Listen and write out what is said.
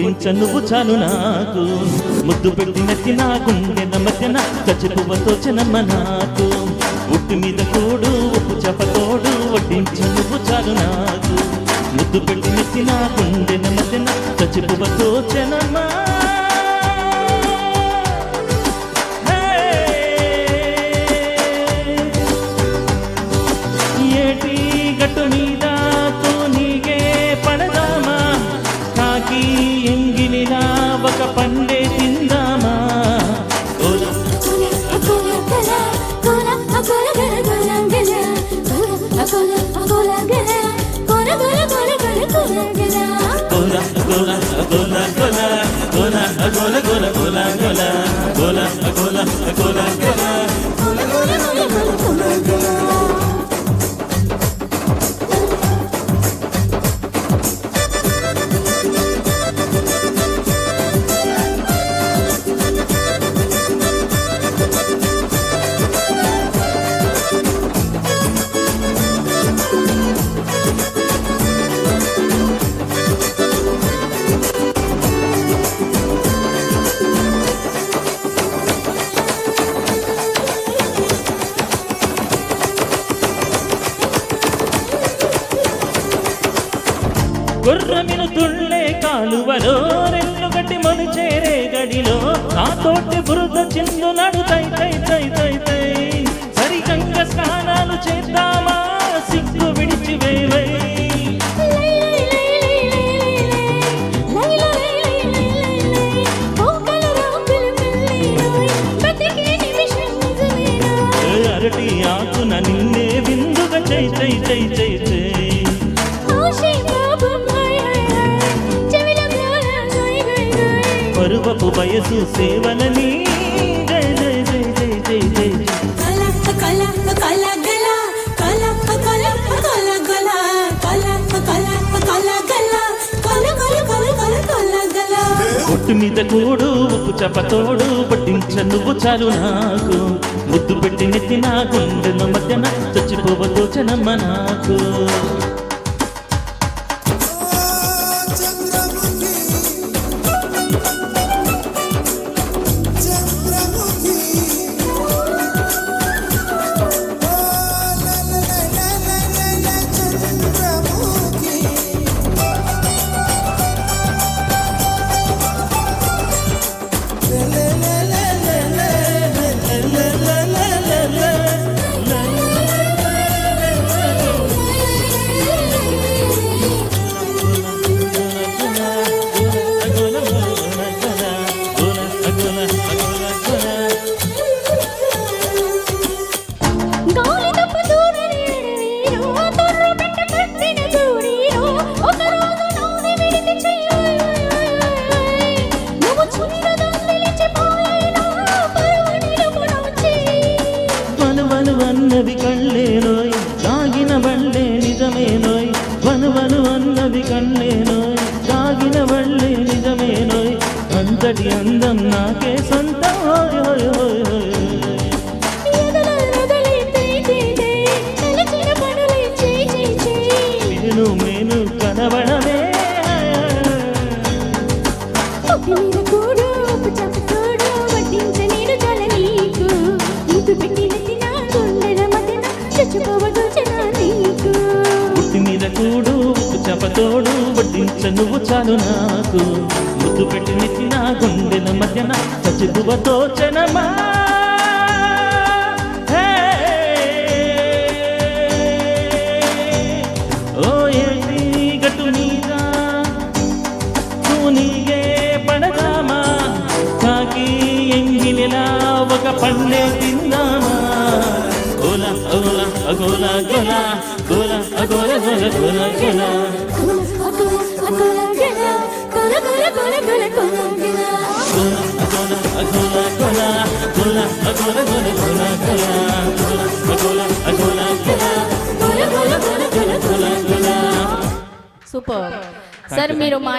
వడ్డించ నువ్వు చాలు నాకు ముద్దు పెట్టినట్టి నా గుండెల మధ్యన చచ్చిపోవతో చెనమ్మ నాకు ఉట్టు మీద కూడు ఉప్పు చెప్పతోడు వడ్డించ నువ్వు చాలు నాకు ముద్దు పెట్టినట్టి నా గుండెల మధ్యన చచ్చిపోవతో చెనమ్మ ఏటి గట్టు మీద తూనిగే పడదామా కాకి ఎంగిలిలా ఒక పండే తిందామా గుర్రమిను తుళ్ళే కాలువలో రెల్లు గట్టి మను చేరే గడిలో నా తోటి బురద చిందు నడుతై తై తై తై తై సరిగంగ స్నానాలు చేద్దామా సిగ్గు విడిచి వేవై అరటి ఆకున నిన్నే విందుగా చై చై చై చై చై పరువపు వయసు సేవలని జై జై జై జై జై జై ఒట్టు మీద కూడు ఉప్పు చపతోడు పట్టించ నువ్వు చాలు నాకు ముద్దు పెట్టి నెత్తి నా గుండెల మధ్యన చచ్చిపోవతో చెనమ్మ నాకు అన్నవి కళ్ళేనోయ్ దాగిన బండే నిజమేనోయ్ వను అన్నవి కళ్ళేనోయ్ దాగిన బండే నిజమేనోయ్ అంతటి అందం నాకే సొంతం నేను మేను కనబడమే పుట్టి మీద కూడు ఉప్పు చపతోడు వడ్డించ నువ్వు చాలు నాకు ముద్దు పెట్టి నెత్తి నా గుండెల మధ్యన చచ్చిపోవతో చెనమా ఓ ఏటి గట్టు మీద తూనిగే పడదామా కాకి ఎంగిలిలా ఒక పండే తిందామా గోలా గోలా గోలా గోలా గోలా గోలా గోలా గోలా సూపర్ సార్ మీరు మా